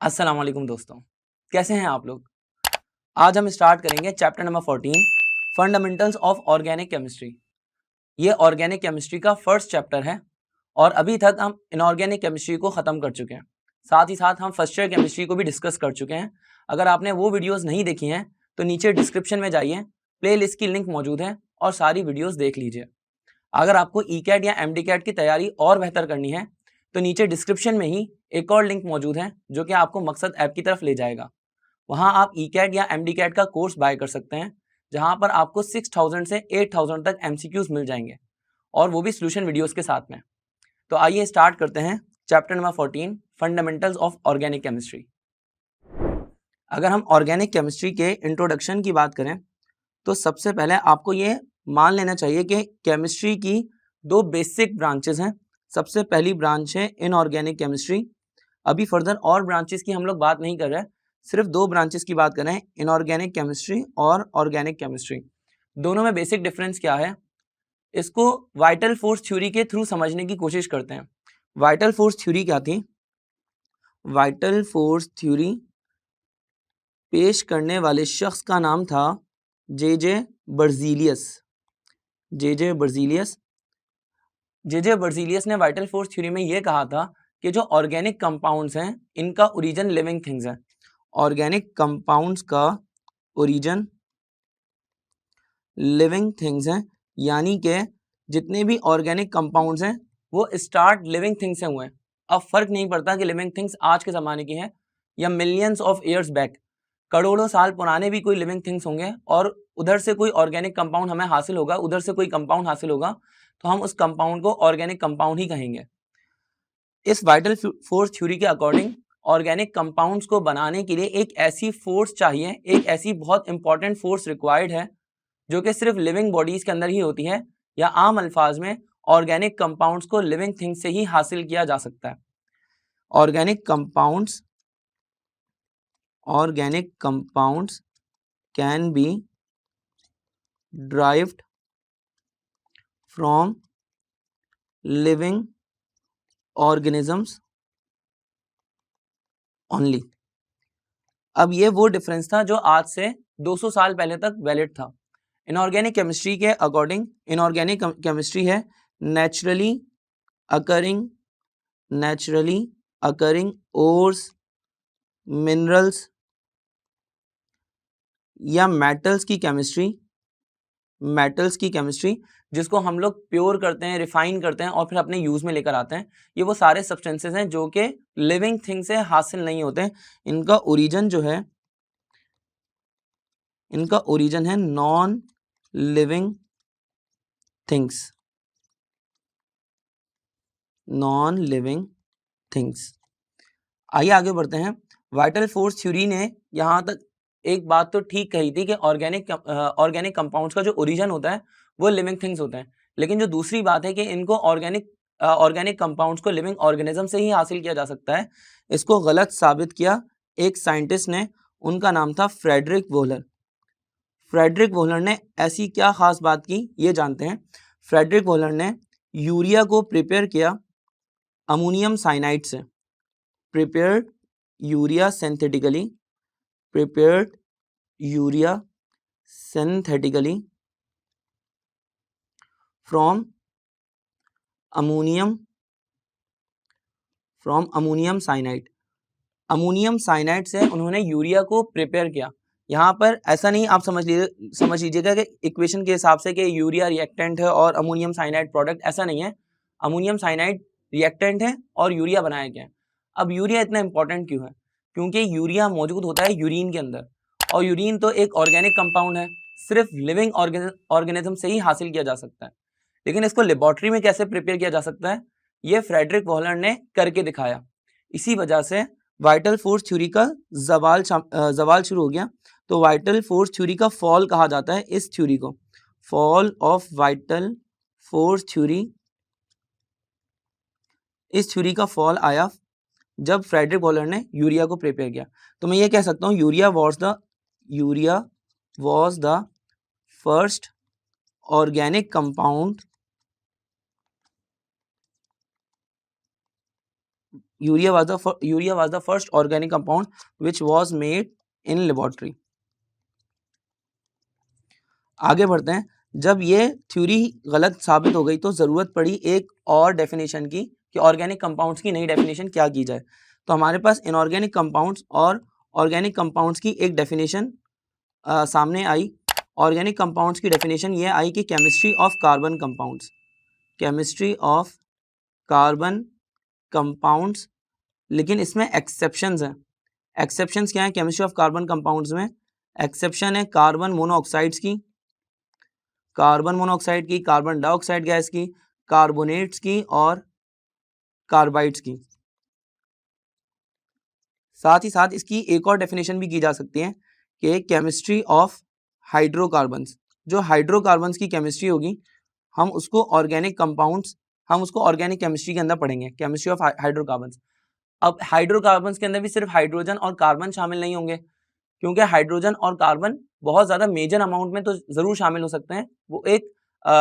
अस्सलाम वालेकुम दोस्तों, कैसे हैं आप लोग। आज हम स्टार्ट करेंगे chapter number 14 fundamentals of organic chemistry. ये ऑर्गेनिक केमिस्ट्री का फर्स्ट चैप्टर है और अभी तक हम इनऑर्गेनिक केमिस्ट्री को ख़त्म कर चुके हैं। साथ ही साथ हम फर्स्ट ईयर केमिस्ट्री को भी डिस्कस कर चुके हैं। अगर आपने वो वीडियोज़ नहीं देखी हैं तो नीचे डिस्क्रिप्शन में जाइए, प्ले लिस्ट की लिंक मौजूद है और सारी वीडियोज़ देख लीजिए। अगर आपको ई कैट या एम डी कैट की तैयारी और बेहतर करनी है तो नीचे डिस्क्रिप्शन में ही एक और लिंक मौजूद है जो कि आपको मकसद ऐप की तरफ ले जाएगा। वहाँ आप ई कैट या एम डी कैट का कोर्स बाय कर सकते हैं, जहाँ पर आपको 6000 से 8000 तक MCQs मिल जाएंगे और वो भी सोल्यूशन वीडियोस के साथ में। तो आइए स्टार्ट करते हैं chapter number 14 fundamentals of organic chemistry. अगर हम ऑर्गेनिक केमिस्ट्री के इंट्रोडक्शन की बात करें तो सबसे पहले आपको ये मान लेना चाहिए कि केमिस्ट्री की दो बेसिक ब्रांचेस हैं। सबसे पहली ब्रांच है इनऑर्गेनिक केमिस्ट्री। अभी फर्दर और ब्रांचेस की हम लोग बात नहीं कर रहे, सिर्फ दो ब्रांचेस की बात कर रहे हैं, इनऑर्गेनिक केमिस्ट्री और ऑर्गेनिक केमिस्ट्री। दोनों में बेसिक डिफरेंस क्या है, इसको वाइटल फोर्स थ्योरी के थ्रू समझने की कोशिश करते हैं। वाइटल फोर्स थ्योरी क्या थी? वाइटल फोर्स थ्योरी पेश करने वाले शख्स का नाम था जे बर्जीलियस। जे बर्जीलियस ने वाइटल फोर्स थ्योरी में ये कहा था कि जो ऑर्गेनिक कंपाउंड्स हैं इनका ओरिजिन लिविंग थिंग्स है। ऑर्गेनिक कंपाउंड्स का ओरिजिन लिविंग थिंग्स हैं, यानी कि जितने भी ऑर्गेनिक कंपाउंड्स हैं वो स्टार्ट लिविंग थिंग्स से हुए हैं। अब फर्क नहीं पड़ता कि लिविंग थिंग्स आज के ज़माने की हैं या मिलियंस ऑफ ईयर्स बैक, करोड़ों साल पुराने भी कोई लिविंग थिंग्स होंगे और उधर से कोई ऑर्गेनिक कंपाउंड हमें हासिल होगा, उधर से कोई कंपाउंड हासिल होगा तो हम उस कंपाउंड को ऑर्गेनिक कंपाउंड ही कहेंगे। इस वाइटल फोर्स थ्योरी के अकॉर्डिंग ऑर्गेनिक कंपाउंड्स को बनाने के लिए एक ऐसी फोर्स चाहिए, एक ऐसी बहुत इंपॉर्टेंट फोर्स रिक्वायर्ड है जो कि सिर्फ लिविंग बॉडीज के अंदर ही होती है, या आम अल्फाज में ऑर्गेनिक कंपाउंड्स को लिविंग थिंग्स से ही हासिल किया जा सकता है। Organic compounds can be derived from living organisms only। अब ये वो डिफरेंस था जो आज से 200 साल पहले तक वैलिड था। इनऑर्गेनिक केमिस्ट्री के अकॉर्डिंग इनऑर्गेनिक केमिस्ट्री है नेचुरली अकरिंग ओर्स, मिनरल्स या मेटल्स की केमिस्ट्री जिसको हम लोग प्योर करते हैं, रिफाइन करते हैं और फिर अपने यूज में लेकर आते हैं। ये वो सारे सब्सटेंसेस हैं जो कि लिविंग थिंग से हासिल नहीं होते। इनका ओरिजिन है नॉन लिविंग थिंग्स। आइए आगे बढ़ते हैं। वाइटल फोर्स थ्योरी ने यहाँ तक एक बात तो ठीक कही थी कि ऑर्गेनिक कंपाउंड्स का जो ओरिजिन होता है वो लिविंग थिंग्स होते हैं, लेकिन जो दूसरी बात है कि इनको ऑर्गेनिक कंपाउंड्स को लिविंग ऑर्गेनिज्म से ही हासिल किया जा सकता है, इसको गलत साबित किया एक साइंटिस्ट ने। उनका नाम था फ्रेडरिक वोहलर ने ऐसी क्या खास बात की ये जानते हैं। फ्रेडरिक वोहलर ने यूरिया को प्रिपेयर किया अमोनियम साइनाइड से। prepared urea synthetically from ammonium cyanide। Ammonium cyanide से उन्होंने यूरिया को प्रिपेयर किया। यहाँ पर ऐसा नहीं आप समझ लीजिएगा कि इक्वेशन के हिसाब से कि यूरिया रिएक्टेंट है और अमोनियम साइनाइड प्रोडक्ट, ऐसा नहीं है। अमोनियम साइनाइड रिएक्टेंट है और यूरिया बनाया गया है। अब यूरिया इतना इंपॉर्टेंट क्यों है? क्योंकि यूरिया मौजूद होता है यूरिन के अंदर और यूरिन तो एक ऑर्गेनिक कंपाउंड है, सिर्फ लिविंग ऑर्गेनिज्म से ही हासिल किया जा सकता है। लेकिन इसको लेबोरेटरी में कैसे प्रिपेयर किया जा सकता है, ये फ्रेडरिक वोहलर ने करके दिखाया। इसी वजह से वाइटल फोर्स थ्योरी का जवाल शुरू हो गया। तो वाइटल फोर्स थ्योरी का फॉल कहा जाता है इस थ्योरी को, fall of vital force theory. इस थ्योरी का फॉल आया जब फ्रेडरिक वोहलर ने यूरिया को प्रिपेयर किया। तो मैं ये कह सकता हूँ urea was the first organic compound urea was the first organic compound which was made in laboratory. आगे बढ़ते हैं। जब ये थ्योरी गलत साबित हो गई तो ज़रूरत पड़ी एक और डेफिनेशन की कि ऑर्गेनिक कंपाउंड्स की नई डेफिनेशन क्या की जाए। तो हमारे पास इनऑर्गेनिक कंपाउंड्स और ऑर्गेनिक कंपाउंड्स की एक डेफिनेशन सामने आई। ऑर्गेनिक कंपाउंड्स की डेफिनेशन ये आई कि chemistry of carbon compounds, chemistry of carbon compounds, लेकिन इसमें एक्सेप्शंस हैं। एक्सेप्शंस क्या है केमिस्ट्री ऑफ कार्बन कंपाउंड्स में? एक्सेप्शन है कार्बन मोनोऑक्साइड्स की, कार्बन मोनोऑक्साइड की, कार्बन डाइऑक्साइड गैस की, कार्बोनेट्स की और कार्बाइड्स की। साथ ही साथ इसकी एक और डेफिनेशन भी की जा सकती है कि केमिस्ट्री ऑफ हाइड्रोकार्बन्स, जो हाइड्रोकार्बन्स की केमिस्ट्री होगी हम उसको ऑर्गेनिक कंपाउंड्स, हम उसको ऑर्गेनिक केमिस्ट्री के अंदर पढ़ेंगे, केमिस्ट्री ऑफ हाइड्रोकार्बन्स। अब हाइड्रोकार्बन्स के अंदर भी सिर्फ हाइड्रोजन और कार्बन शामिल नहीं होंगे, क्योंकि हाइड्रोजन और कार्बन बहुत ज़्यादा मेजर अमाउंट में तो ज़रूर शामिल हो सकते हैं, वो एक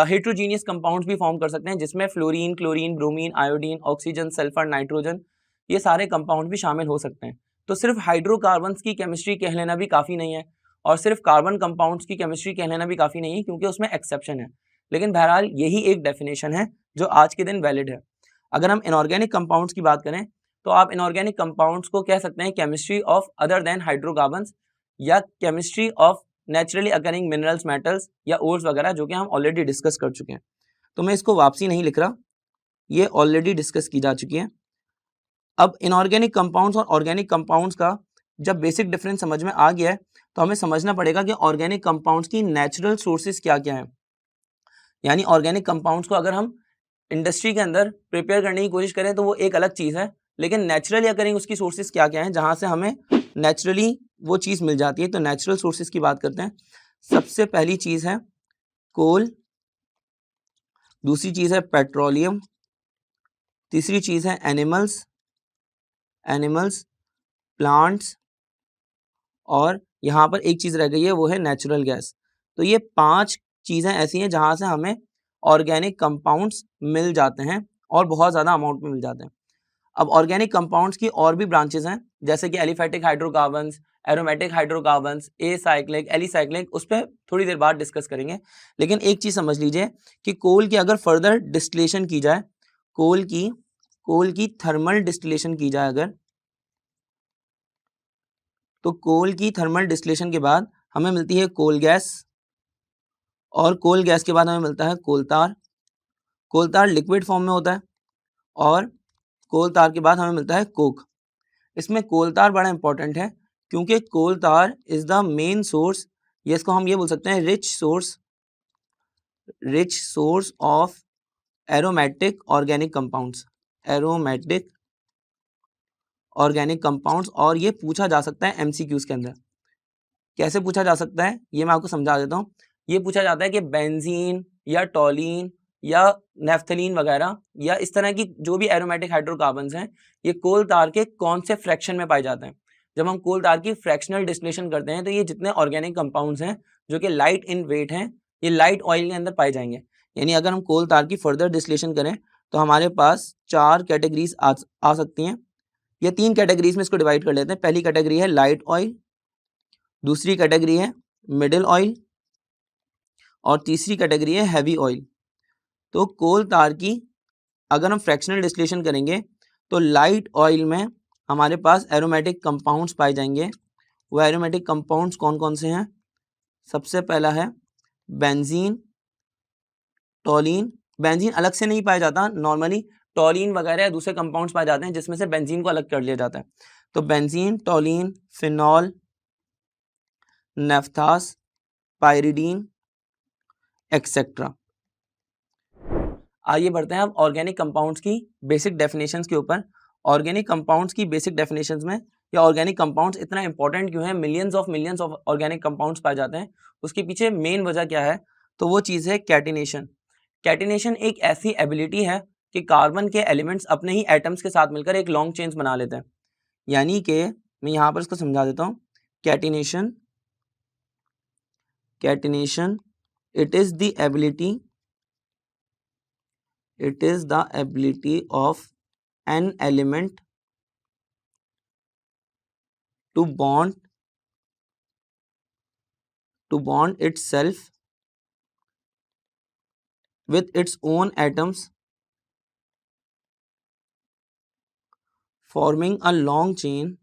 हेट्रोजीनियस कंपाउंड्स भी फॉर्म कर सकते हैं जिसमें fluorine, chlorine, bromine, iodine, oxygen, sulphur, nitrogen, ये सारे कंपाउंड भी शामिल हो सकते हैं। तो सिर्फ हाइड्रोकार्बन्स की केमिस्ट्री कह लेना भी काफ़ी नहीं है और सिर्फ कार्बन कंपाउंड्स की केमिस्ट्री कह लेना भी काफ़ी नहीं है, क्योंकि उसमें एक्सेप्शन है। लेकिन बहरहाल यही एक डेफिनेशन है जो आज के दिन वैलिड है। अगर हम इनऑर्गेनिक कंपाउंड्स की बात करें तो आप इनऑर्गेनिक कंपाउंड्स को कह सकते हैं chemistry of other than hydrocarbons या chemistry of naturally occurring minerals, metals या ओर्स वगैरह, जो कि हम ऑलरेडी डिस्कस कर चुके हैं। तो मैं इसको वापसी नहीं लिख रहा, ये ऑलरेडी डिस्कस की जा चुकी है। अब इनऑर्गेनिक कंपाउंड्स और ऑर्गेनिक कंपाउंड्स का जब बेसिक डिफरेंस समझ में आ गया है तो हमें समझना पड़ेगा कि ऑर्गेनिक कंपाउंड्स की नेचुरल सोर्सेज क्या क्या है। यानी ऑर्गेनिक कंपाउंड्स को अगर हम इंडस्ट्री के अंदर प्रिपेयर करने की कोशिश करें तो वो एक अलग चीज़ है, लेकिन नेचुरली अकरिंग उसकी सोर्सेज क्या क्या हैं जहाँ से हमें नेचुरली वो चीज़ मिल जाती है। तो नेचुरल सोर्सेज की बात करते हैं। सबसे पहली चीज़ है कोल, दूसरी चीज़ है पेट्रोलियम, तीसरी चीज़ है एनिमल्स, प्लांट्स, और यहाँ पर एक चीज़ रह गई है वो है नेचुरल गैस। तो ये 5 चीज़ें ऐसी हैं जहाँ से हमें ऑर्गेनिक कंपाउंड्स मिल जाते हैं और बहुत ज़्यादा अमाउंट में मिल जाते हैं। अब ऑर्गेनिक कंपाउंड्स की और भी ब्रांचेस हैं, जैसे कि aliphatic hydrocarbons, aromatic hydrocarbons, acyclic, alicyclic, उस पर थोड़ी देर बाद डिस्कस करेंगे। लेकिन एक चीज़ समझ लीजिए कि कोल की अगर फर्दर डिस्टिलेशन की जाए, कोल की थर्मल डिस्टिलेशन की जाए अगर, तो कोल की थर्मल डिस्टिलेशन के बाद हमें मिलती है कोल गैस, और कोल गैस के बाद हमें मिलता है कोलतार। कोलतार लिक्विड फॉर्म में होता है और कोलतार के बाद हमें मिलता है कोक। इसमें कोलतार बड़ा इंपॉर्टेंट है क्योंकि कोलतार इज द मेन सोर्स, ये इसको हम ये बोल सकते हैं rich source of aromatic organic compounds, aromatic organic compounds. और ये पूछा जा सकता है एमसीक्यूज के अंदर। कैसे पूछा जा सकता है ये मैं आपको समझा देता हूँ। ये पूछा जाता है कि बेंजीन या टॉलिन या नेफ्थलीन वगैरह या इस तरह की जो भी एरोमेटिक हाइड्रोकार्बन्स हैं, ये कोल तार के कौन से फ्रैक्शन में पाए जाते हैं। जब हम कोल तार की फ्रैक्शनल डिस्टिलेशन करते हैं तो ये जितने ऑर्गेनिक कंपाउंड्स हैं जो कि लाइट इन वेट हैं, ये लाइट ऑयल के अंदर पाए जाएंगे। यानी अगर हम कोल तार की फर्दर डिस्टिलेशन करें तो हमारे पास 4 कैटेगरीज आ सकती हैं, या 3 कैटेगरीज में इसको डिवाइड कर लेते हैं। पहली कैटेगरी है लाइट ऑयल, दूसरी कैटेगरी है मिडिल ऑयल और तीसरी कैटेगरी है हैवी ऑयल। तो कोल तार की अगर हम फ्रैक्शनल डिस्टिलेशन करेंगे तो लाइट ऑयल में हमारे पास एरोमेटिक कंपाउंड्स पाए जाएंगे। वो एरोमेटिक कंपाउंड्स कौन कौन से हैं? सबसे पहला है बेंजीन, टॉलिन। बेंजीन अलग से नहीं पाया जाता, नॉर्मली टॉलिन वगैरह दूसरे कंपाउंड्स पाए जाते हैं जिसमें से बेंजीन को अलग कर लिया जाता है। तो benzene, toluene, phenol, naphthas, pyridine etcetera. आइए बढ़ते हैं अब ऑर्गेनिक कंपाउंड्स की बेसिक डेफिनेशंस के ऊपर। ऑर्गेनिक कंपाउंड्स की बेसिक डेफिनेशंस में या ऑर्गेनिक कंपाउंड्स इतना इंपॉर्टेंट क्यों है, मिलियंस ऑफ ऑर्गेनिक कंपाउंड्स पाए जाते हैं, उसके पीछे मेन वजह क्या है? तो वो चीज़ है कैटिनेशन। कैटिनेशन एक ऐसी एबिलिटी है कि कार्बन के एलिमेंट्स अपने ही एटम्स के साथ मिलकर एक लॉन्ग चेन्स बना लेते हैं। यानी कि मैं यहाँ पर इसको समझा देता हूँ। Catenation it is the ability of an element to bond itself with its own atoms, forming a long chain,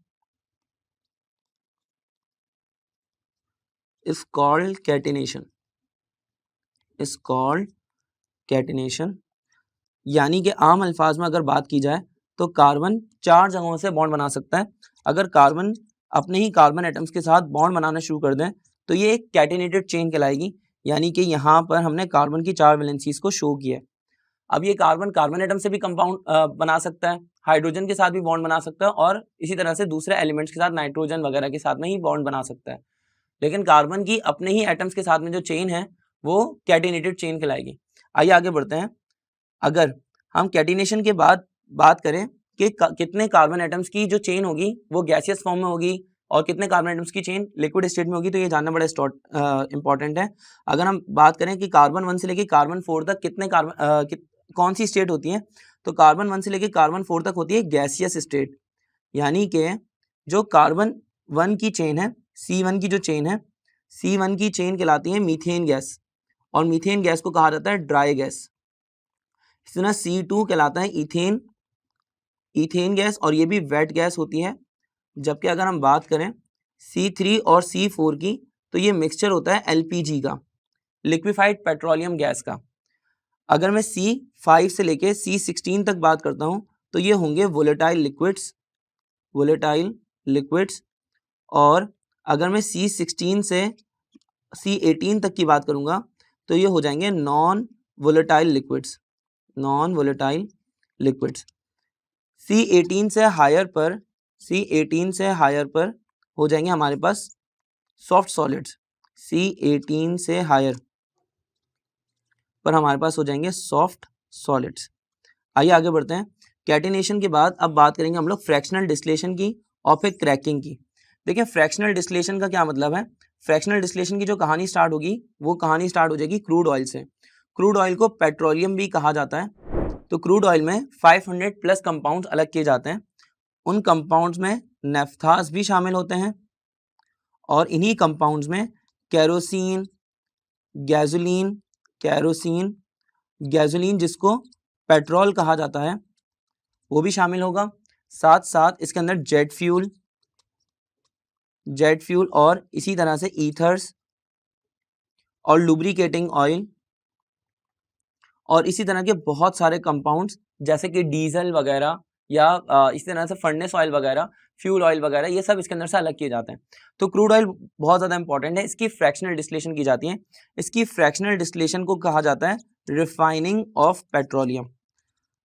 is called catenation. यानी कि आम अल्फाज में अगर बात की जाए तो कार्बन 4 जगहों से बॉन्ड बना सकता है। अगर कार्बन अपने ही कार्बन एटम्स के साथ बॉन्ड बनाना शुरू कर दें तो ये एक कैटेनेटेड चेन कहलाएगी, यानी कि यहाँ पर हमने कार्बन की 4 वैलेंसीज को शो किया है। अब ये कार्बन एटम से भी कंपाउंड बना सकता है, हाइड्रोजन के साथ भी बॉन्ड बना सकता है और इसी तरह से दूसरे एलिमेंट्स के साथ, नाइट्रोजन वगैरह के साथ में ही बॉन्ड बना सकता है। लेकिन कार्बन की अपने ही एटम्स के साथ में जो चेन है वो कैटेनेटेड चेन कहलाएगी। आइए आगे बढ़ते हैं। अगर हम कैटिनेशन के बाद बात करें कि कितने कार्बन एटम्स की जो चेन होगी वो गैसियस फॉर्म में होगी और कितने कार्बन एटम्स की चेन लिक्विड स्टेट में होगी, तो ये जानना बड़ा इंपॉर्टेंट है। अगर हम बात करें कि कार्बन 1 से लेकर कार्बन 4 तक कितने कौन सी स्टेट होती है, तो कार्बन 1 से लेकर कार्बन 4 तक होती है गैसियस स्टेट, यानी कि जो कार्बन 1 की चेन है, C1 की जो चेन है, C1 की चेन कहलाती है मीथेन गैस, और मीथेन गैस को कहा जाता है ड्राई गैस। इस तरह C2 कहलाता है ईथेन गैस, और ये भी वेट गैस होती है। जबकि अगर हम बात करें C3 और C4 की, तो ये मिक्सचर होता है LPG का, लिक्विफाइड पेट्रोलियम गैस का। अगर मैं C5 से लेके C16 तक बात करता हूँ तो ये होंगे वोलेटाइल लिक्विड्स, और अगर मैं C16 से C18 तक की बात करूँगा तो ये हो जाएंगे नॉन वोलेटाइल लिक्विड्स। C18 से हायर पर हो जाएंगे हमारे पास सॉफ्ट सॉलिड्स। C18 से हायर पर हमारे पास हो जाएंगे सॉफ्ट सॉलिड्स। आइए आगे बढ़ते हैं। कैटिनेशन के बाद अब बात करेंगे हम लोग फ्रैक्शनल डिस्टिलेशन की और फिर क्रैकिंग की। देखिए फ्रैक्शनल डिस्टिलेशन का क्या मतलब है। फ्रैक्शनल डिस्टिलेशन की जो कहानी स्टार्ट होगी वो कहानी स्टार्ट हो जाएगी क्रूड ऑयल से। क्रूड ऑयल को पेट्रोलियम भी कहा जाता है। तो क्रूड ऑयल में 500 प्लस कंपाउंड्स अलग किए जाते हैं। उन कंपाउंड्स में नेफ्थास भी शामिल होते हैं, और इन्हीं कंपाउंड्स में गैसोलीन जिसको पेट्रोल कहा जाता है वो भी शामिल होगा। साथ साथ इसके अंदर जेट फ्यूल और इसी तरह से ईथर्स और लुब्रिकेटिंग ऑयल और इसी तरह के बहुत सारे कंपाउंड्स जैसे कि डीजल वगैरह या इसी तरह से फर्नेस ऑयल वगैरह, फ्यूल ऑयल वगैरह, ये सब इसके अंदर से अलग किए जाते हैं। तो क्रूड ऑयल बहुत ज़्यादा इंपॉर्टेंट है। इसकी फ्रैक्शनल डिस्टिलेशन की जाती है। इसकी फ्रैक्शनल डिस्टिलेशन को कहा जाता है रिफाइनिंग ऑफ पेट्रोलियम।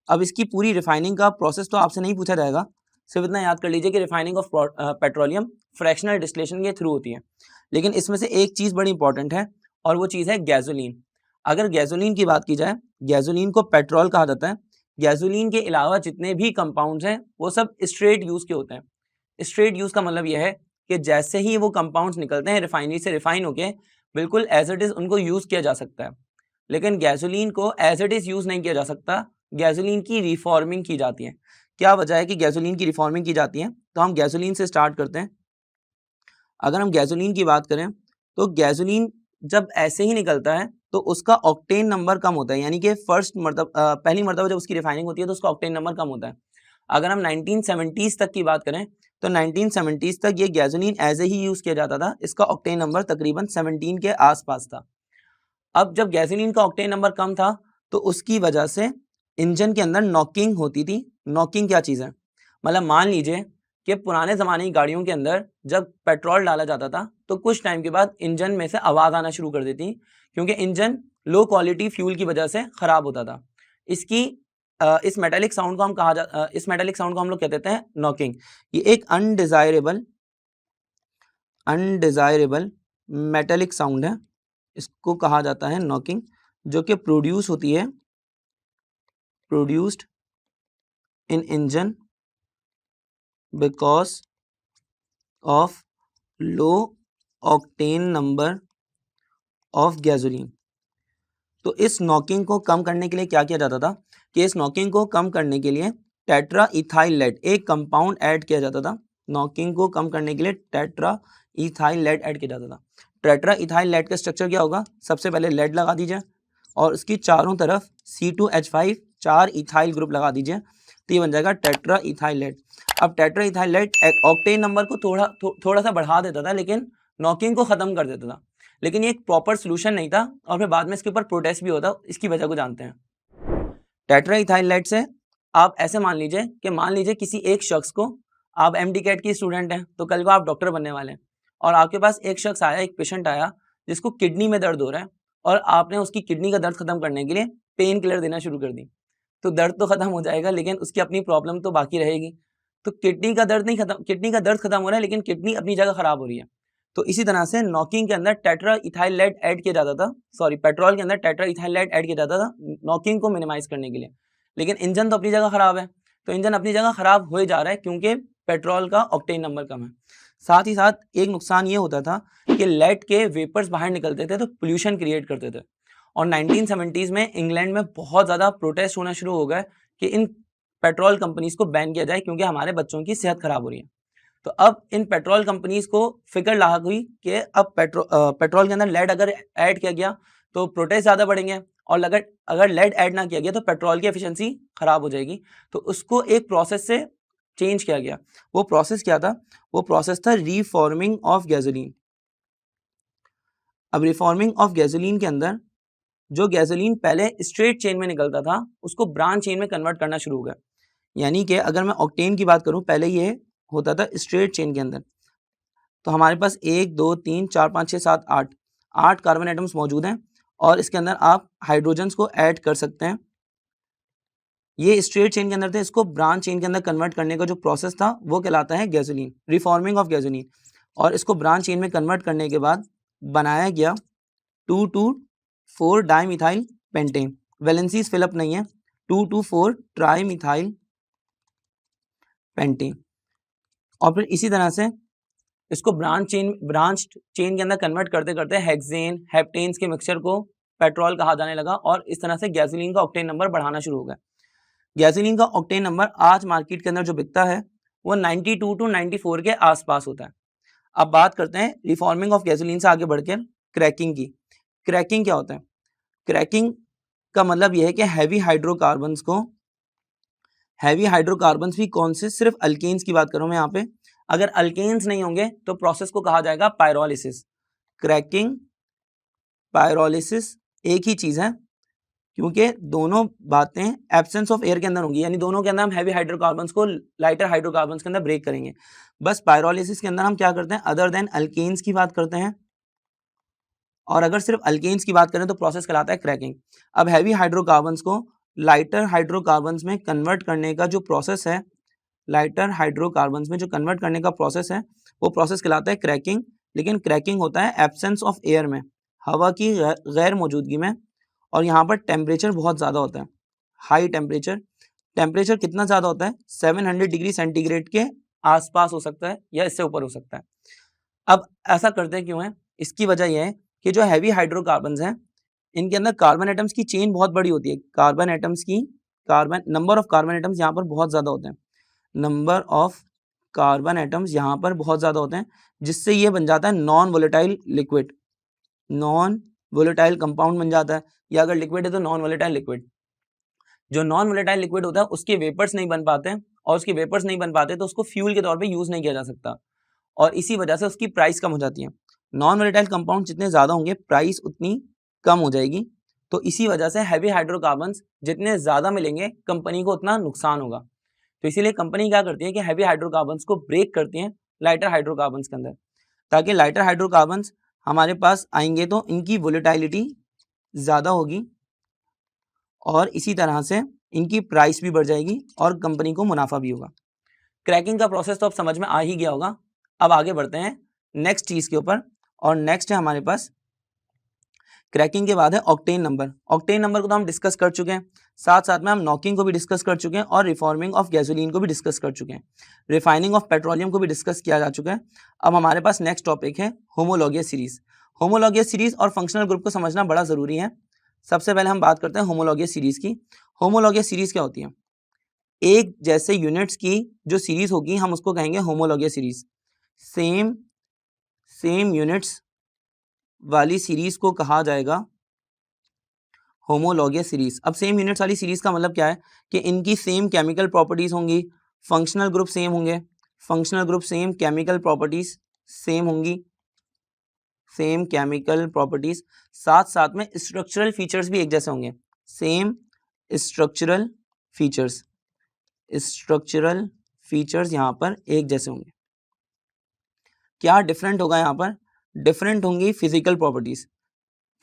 अब इसकी पूरी रिफाइनिंग का प्रोसेस तो आपसे नहीं पूछा जाएगा, सिर्फ इतना याद कर लीजिए कि refining of petroleum fractional distillation के थ्रू होती है। लेकिन इसमें से एक चीज़ बड़ी इंपॉर्टेंट है और वो चीज़ है गैसोलीन। अगर गैसोलीन की बात की जाए, गैसोलीन को पेट्रोल कहा जाता है। गैसोलीन के अलावा जितने भी कंपाउंड्स हैं वो सब स्ट्रेट यूज़ के होते हैं। स्ट्रेट यूज़ का मतलब यह है कि जैसे ही वो कंपाउंड्स निकलते हैं रिफाइनरी से रिफाइन होके, बिल्कुल एज इट इज़ उनको यूज़ किया जा सकता है। लेकिन गैसोलीन को एज इट इज़ यूज़ नहीं किया जा सकता, गैसोलीन की रिफॉर्मिंग की जाती है। क्या वजह है कि गैसोलीन की रिफॉर्मिंग की जाती है? तो हम गैसोलीन से स्टार्ट करते हैं। अगर हम गैसोलीन की बात करें तो गैसोलीन जब ऐसे ही निकलता है तो उसका ऑक्टेन नंबर कम होता है, यानी कि पहली मरतबा जब उसकी रिफाइनिंग होती है तो उसका ऑक्टेन नंबर कम होता है। अगर हम 1970s तक की बात करें तो 1970s तक ये गैसोलीन एज ए ही यूज़ किया जाता था। इसका ऑक्टेन नंबर तकरीबन 17 के आसपास था। अब जब गैसोलीन का ऑक्टेन नंबर कम था तो उसकी वजह से इंजन के अंदर नॉकिंग होती थी। नॉकिंग क्या चीज़ है? मतलब मान लीजिए कि पुराने ज़माने की गाड़ियों के अंदर जब पेट्रोल डाला जाता था तो कुछ टाइम के बाद इंजन में से आवाज़ आना शुरू कर देती, क्योंकि इंजन लो क्वालिटी फ्यूल की वजह से ख़राब होता था। इस मेटालिक साउंड को हम लोग कहते हैं नॉकिंग। ये एक अनडिज़ायरेबल मेटालिक साउंड है, इसको कहा जाता है नॉकिंग, जो कि produced in engine because of low octane number of gasoline. तो इस नॉकिंग को कम करने के लिए क्या किया जाता था कि इस नॉकिंग को कम करने के लिए टेट्रा इथाइल लेड एक कंपाउंड ऐड किया जाता था। नॉकिंग को कम करने के लिए टेट्रा इथाइल लेड ऐड किया जाता था। टेट्रा इथाइल लेड का स्ट्रक्चर क्या होगा, सबसे पहले लेड लगा दीजिए और उसकी चारों तरफ C2H5 4 इथाइल ग्रुप लगा दीजिए, तो ये बन जाएगा टेट्रा इथाइल लेड। अब tetra ethyl lead octane number को थोड़ा सा बढ़ा देता था, लेकिन नॉकिंग को खत्म कर देता था, लेकिन ये एक प्रॉपर सोल्यूशन नहीं था और फिर बाद में इसके ऊपर प्रोटेस्ट भी होता। इसकी वजह को जानते हैं। टेट्रा इथाइल लेड से आप ऐसे मान लीजिए किसी एक शख्स को, आप MD-CAT की स्टूडेंट हैं, तो कल को आप डॉक्टर बनने वाले हैं और आपके पास एक शख्स आया, एक पेशेंट आया जिसको किडनी में दर्द हो रहा है और आपने उसकी किडनी का दर्द खत्म करने के लिए पेन किलर देना शुरू कर दी। तो दर्द तो खत्म हो जाएगा, लेकिन उसकी अपनी प्रॉब्लम तो बाकी रहेगी। तो किडनी का दर्द खत्म हो रहा है, लेकिन किडनी अपनी जगह खराब हो रही है। तो इसी तरह से नॉकिंग के अंदर टेट्रा इथाइल लेड ऐड किया जाता था, पेट्रोल के अंदर टेट्रा इथाइल लेड ऐड किया जाता था नॉकिंग को मिनिमाइज करने के लिए। लेकिन इंजन तो अपनी जगह खराब है, तो इंजन अपनी जगह खराब हो जा रहा है क्योंकि पेट्रोल का ऑक्टेन नंबर कम है। साथ ही साथ एक नुकसान ये होता था कि लेड के वेपर्स बाहर निकलते थे तो पोल्यूशन क्रिएट करते थे। और 1970s में इंग्लैंड में बहुत ज़्यादा प्रोटेस्ट होना शुरू हो गए कि इन पेट्रोल कंपनीज को बैन किया जाए क्योंकि हमारे बच्चों की सेहत खराब हो रही है। तो अब इन पेट्रोल कंपनीज को फिक्र लाग हुई कि अब पेट्रोल के अंदर लेड अगर ऐड किया गया तो प्रोटेस्ट ज़्यादा बढ़ेंगे और अगर लेड ऐड ना किया गया तो पेट्रोल की एफिशिएंसी खराब हो जाएगी। तो उसको एक प्रोसेस से चेंज किया गया। वो प्रोसेस क्या था? वो प्रोसेस था रिफॉर्मिंग ऑफ गैसोलीन। अब रिफॉर्मिंग ऑफ गैसोलीन के अंदर जो गैसोलीन पहले स्ट्रेट चेन में निकलता था उसको ब्रांच चेन में कन्वर्ट करना शुरू हो गया। यानी कि अगर मैं ऑक्टेन की बात करूं, पहले ये होता था स्ट्रेट चेन के अंदर, तो हमारे पास 1 2 3 4 5 6 7 8 कार्बन एटम्स मौजूद हैं और इसके अंदर आप हाइड्रोजन्स को ऐड कर सकते हैं। ये स्ट्रेट चेन के अंदर थे, इसको ब्रांच चेन के अंदर कन्वर्ट करने का जो प्रोसेस था वो कहलाता है गैसोलीन, रिफॉर्मिंग ऑफ गैसोलीन। और इसको ब्रांच चेन में कन्वर्ट करने के बाद बनाया गया 2,2,4 डाइमिथाइल पेंटेन। वैलेंसीज फिलअप नहीं है, 2,2,4 ट्राइमिथाइल पेंटेन। और फिर इसी तरह से इसको ब्रांच चेन के अंदर कन्वर्ट करते करते हेक्सेन हेप्टेन्स के मिक्सचर को पेट्रोल कहा जाने लगा और इस तरह से गैसोलीन का ऑक्टेन नंबर बढ़ाना शुरू हो गया। गैसोलीन का ऑक्टेन नंबर आज मार्केट के अंदर जो बिकता है वो 92 to 94 के आसपास होता है। अब बात करते हैं रिफॉर्मिंग ऑफ गैसोलीन से आगे बढ़कर क्रैकिंग की। क्रैकिंग क्या होता है? क्रैकिंग का मतलब यह है कि हैवी हाइड्रोकार्बन्स भी कौन से, सिर्फ अल्केन्स की बात करूं मैं यहाँ पे, अगर अल्केन्स नहीं होंगे तो प्रोसेस को कहा जाएगा पायरोलिसिस। क्रैकिंग पायरोलिसिस एक ही चीज है क्योंकि दोनों बातें एब्सेंस ऑफ एयर के अंदर होंगी, यानी दोनों के अंदर हम हैवी हाइड्रोकार्बन्स को लाइटर हाइड्रोकार्बन्स के अंदर ब्रेक करेंगे। बस पायरोलिसिस के अंदर हम क्या करते हैं, अदर देन अल्केन्स की बात करते हैं, और अगर सिर्फ अल्केन्स की बात करें तो प्रोसेस कहलाता है क्रैकिंग। अब हैवी हाइड्रोकार्बन्स को लाइटर हाइड्रोकार्बन्स में कन्वर्ट करने का जो प्रोसेस है, वो प्रोसेस कहलाता है क्रैकिंग। लेकिन क्रैकिंग होता है एब्सेंस ऑफ एयर में, हवा की गैर मौजूदगी में, और यहाँ पर टेम्परेचर बहुत ज़्यादा होता है, हाई टेम्परेचर कितना ज़्यादा होता है? 700 डिग्री सेंटीग्रेड के आसपास हो सकता है या इससे ऊपर हो सकता है। अब ऐसा करते क्यों है? इसकी वजह यह है कि जो हैवी हाइड्रोकार्बन्स हैं इनके अंदर कार्बन एटम्स की चेन बहुत बड़ी होती है। नंबर ऑफ कार्बन एटम्स यहाँ पर बहुत ज़्यादा होते हैं, जिससे ये बन जाता है नॉन वोलेटाइल कंपाउंड बन जाता है, या अगर लिक्विड है तो नॉन वोलेटाइल लिक्विड। जो नॉन वोलेटाइल लिक्विड होता है उसके वेपर्स नहीं बन पाते, और उसके वेपर्स नहीं बन पाते तो उसको फ्यूल के तौर पे यूज नहीं किया जा सकता, और इसी वजह से उसकी प्राइस कम हो जाती है। नॉन वोलेटाइल कंपाउंड जितने ज्यादा होंगे प्राइस उतनी कम हो जाएगी। तो इसी वजह से हैवी हाइड्रोकार्बन्स जितने ज्यादा मिलेंगे कंपनी को उतना नुकसान होगा। तो इसीलिए कंपनी क्या करती है कि हैवी हाइड्रोकार्बन्स को ब्रेक करती है लाइटर हाइड्रोकार्बन्स के अंदर, ताकि लाइटर हाइड्रोकार्बन्स हमारे पास आएंगे तो इनकी वोलेटिलिटी ज़्यादा होगी और इसी तरह से इनकी प्राइस भी बढ़ जाएगी और कंपनी को मुनाफा भी होगा। क्रैकिंग का प्रोसेस तो अब समझ में आ ही गया होगा। अब आगे बढ़ते हैं नेक्स्ट चीज़ के ऊपर, और नेक्स्ट है हमारे पास क्रैकिंग के बाद है ऑक्टेन नंबर। ऑक्टेन नंबर को तो हम डिस्कस कर चुके हैं, साथ साथ में हम नॉकिंग को भी डिस्कस कर चुके हैं और रिफॉर्मिंग ऑफ गैसोलीन को भी डिस्कस कर चुके हैं, रिफाइनिंग ऑफ पेट्रोलियम को भी डिस्कस किया जा चुका है। अब हमारे पास नेक्स्ट टॉपिक है होमोलॉगियस सीरीज। होमोलॉगियस सीरीज और फंक्शनल ग्रुप को समझना बड़ा ज़रूरी है। सबसे पहले हम बात करते हैं होमोलॉगियस सीरीज की। होमोलॉगियस सीरीज क्या होती है? एक जैसे यूनिट्स की जो सीरीज होगी हम उसको कहेंगे होमोलॉगियस सीरीज। सेम यूनिट्स वाली सीरीज को कहा जाएगा होमोलॉगियस सीरीज। अब सेम यूनिट्स वाली सीरीज का मतलब क्या है कि इनकी सेम केमिकल प्रॉपर्टीज होंगी, फंक्शनल ग्रुप सेम होंगे, functional group same, chemical properties same होंगी, सेम केमिकल प्रॉपर्टीज, साथ साथ में स्ट्रक्चरल फीचर्स भी एक जैसे होंगे, same structural features, structural features यहाँ पर एक जैसे होंगे। क्या डिफरेंट होगा यहाँ पर? डिफरेंट होंगी फिजिकल प्रॉपर्टीज।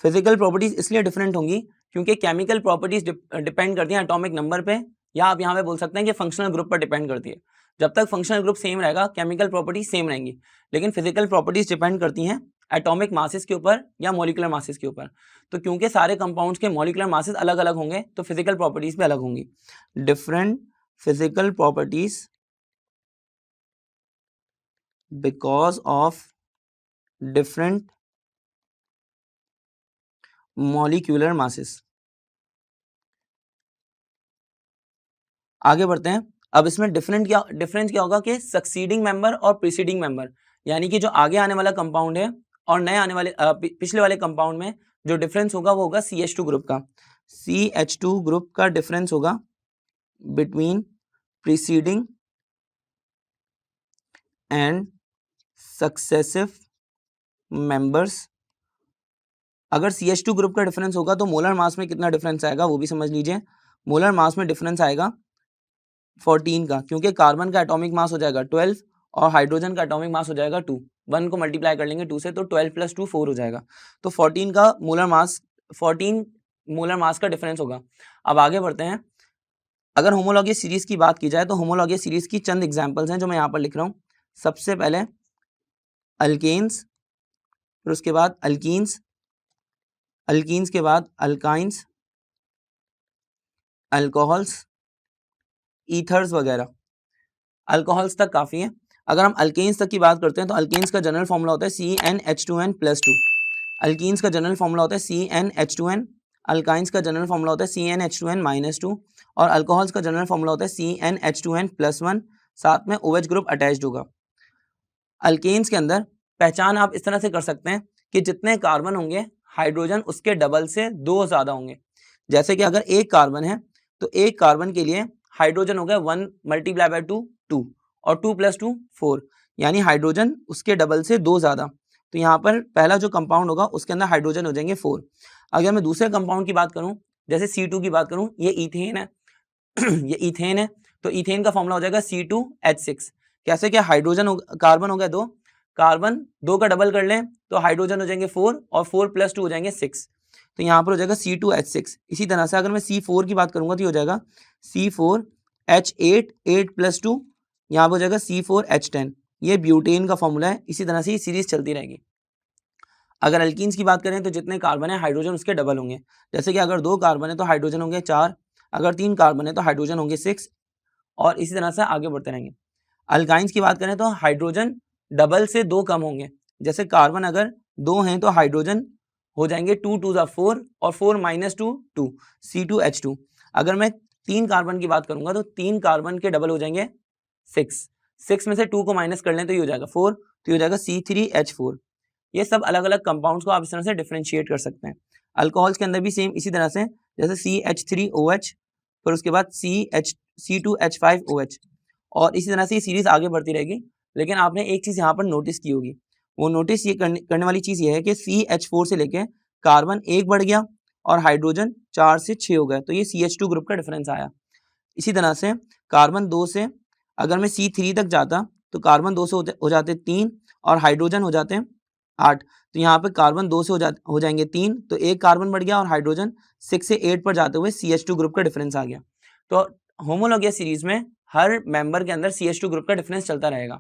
फिजिकल प्रॉपर्टीज इसलिए डिफरेंट होंगी क्योंकि केमिकल प्रॉपर्टीज डिपेंड करती हैं एटॉमिक नंबर पे, या आप यहाँ पे बोल सकते हैं कि फंक्शनल ग्रुप पर डिपेंड करती है। जब तक फंक्शनल ग्रुप सेम रहेगा केमिकल प्रॉपर्टीज सेम रहेंगी, लेकिन फिजिकल प्रॉपर्टीज डिपेंड करती हैं एटॉमिक मासेस के ऊपर या मॉलिकुलर मासेस के ऊपर। तो क्योंकि सारे कंपाउंड्स के मॉलिकुलर मासेस अलग अलग होंगे तो फिजिकल प्रॉपर्टीज भी अलग होंगी। Different physical properties because of different molecular masses. आगे बढ़ते हैं। अब इसमें डिफरेंस क्या होगा कि सक्सीडिंग मेंबर और प्रीसीडिंग मेंबर, यानी कि जो आगे आने वाला कंपाउंड है और नए आने वाले पिछले वाले कंपाउंड में जो डिफरेंस होगा वो होगा CH2 ग्रुप का। CH2 ग्रुप का डिफरेंस होगा between preceding and successive members. अगर CH2 ग्रुप का डिफरेंस होगा तो मोलर मास में कितना डिफरेंस आएगा वो भी समझ लीजिए। मोलर मास में डिफरेंस आएगा 14 का, क्योंकि कार्बन का एटॉमिक मास हो जाएगा 12 और हाइड्रोजन का एटॉमिक मास हो जाएगा 2। 1 को मल्टीप्लाई कर लेंगे 2 से तो 12 + 2 4 हो जाएगा। तो 14 का मोलर मास, 14 मोलर मास का डिफरेंस होगा। अब आगे बढ़ते हैं। अगर होमोलॉगियस सीरीज की बात की जाए तो होमोलॉगियस सीरीज की चंद एग्जांपल्स हैं जो मैं यहाँ पर लिख रहा हूँ। सबसे पहले अल्केन्स, फिर उसके बाद अल्कीन्स, अल्कीन्स के बाद अल्काइंस, अल्कोहल्स, ईथर्स वगैरह। अल्कोहल्स तक काफ़ी है। अगर हम अल्केन्स तक की बात करते हैं तो अल्केन्स का जनरल फॉर्मूला होता है CnH2n+2। अल्कीन्स का जनरल फॉर्मूला होता है CnH2n। अल्काइंस का जनरल फॉर्मूला होता है CnH2n-2 और अल्कोहल्स का जनरल फॉर्मूला होता है CnH2n+1। साथ में OH ग्रुप अटैच्ड होगा। अल्केन्स के अंदर पहचान आप इस तरह से कर सकते हैं कि जितने कार्बन होंगे हाइड्रोजन उसके डबल से 2 ज़्यादा होंगे। जैसे कि अगर एक कार्बन है तो एक कार्बन के लिए हाइड्रोजन हो गया 1 × 2 2 और 2 + 2 4, यानी हाइड्रोजन उसके डबल से 2 ज़्यादा। तो यहाँ पर पहला जो कंपाउंड होगा उसके अंदर हाइड्रोजन हो जाएंगे 4। अगर मैं दूसरे कंपाउंड की बात करूँ, जैसे C2 की बात करूँ, ये ईथेन है ये ईथेन है, तो ईथेन का फॉर्मूला हो जाएगा C2H6। कैसे? क्या हाइड्रोजन कार्बन हो गया 2, कार्बन 2 का डबल कर लें तो हाइड्रोजन हो जाएंगे 4 और 4 + 2 हो जाएंगे 6। तो यहाँ पर हो जाएगा C2H6। इसी तरह से अगर मैं C4 की बात करूंगा तो ये हो जाएगा C4H8, 8 + 2, यहाँ पर हो जाएगा C4H10। ये ब्यूटेन का फॉर्मूला है। इसी तरह से ये सीरीज चलती रहेगी। अगर अल्कीन्स की बात करें तो जितने कार्बन है हाइड्रोजन उसके डबल होंगे। जैसे कि अगर 2 कार्बन है तो हाइड्रोजन होंगे 4, अगर 3 कार्बन है तो हाइड्रोजन होंगे 6 और इसी तरह से आगे बढ़ते रहेंगे। अल्काइंस की बात करें तो हाइड्रोजन डबल से 2 कम होंगे। जैसे कार्बन अगर 2 हैं तो हाइड्रोजन हो जाएंगे 2 × 2 = 4 और 4 - 2 2 C2H2। अगर मैं 3 कार्बन की बात करूंगा तो 3 कार्बन के डबल हो जाएंगे 6। 6 में से 2 को माइनस कर लें तो ये हो जाएगा 4, तो ये हो जाएगा C3H4। ये सब अलग अलग कंपाउंड्स को आप इस तरह से डिफरेंशिएट कर सकते हैं। अल्कोहल्स के अंदर भी सेम इसी तरह से, जैसे CH3OH, फिर उसके बाद C2H5OH और इसी तरह से ये सीरीज आगे बढ़ती रहेगी। लेकिन आपने एक चीज़ यहाँ पर नोटिस की होगी, वो नोटिस ये करने वाली चीज़ ये है कि CH4 से लेके कार्बन 1 बढ़ गया और हाइड्रोजन 4 से 6 हो गया, तो ये CH2 ग्रुप का डिफरेंस आया। इसी तरह से कार्बन 2 से अगर मैं C3 तक जाता तो कार्बन 2 से हो जाते 3 और हाइड्रोजन हो जाते 8। तो यहाँ पे कार्बन 2 से हो जाएंगे 3, तो एक कार्बन बढ़ गया और हाइड्रोजन 6 से 8 पर जाते हुए CH2 ग्रुप का डिफरेंस आ गया। तो होमोलॉगियस सीरीज में हर मेंबर के अंदर CH2 ग्रुप का डिफरेंस चलता रहेगा।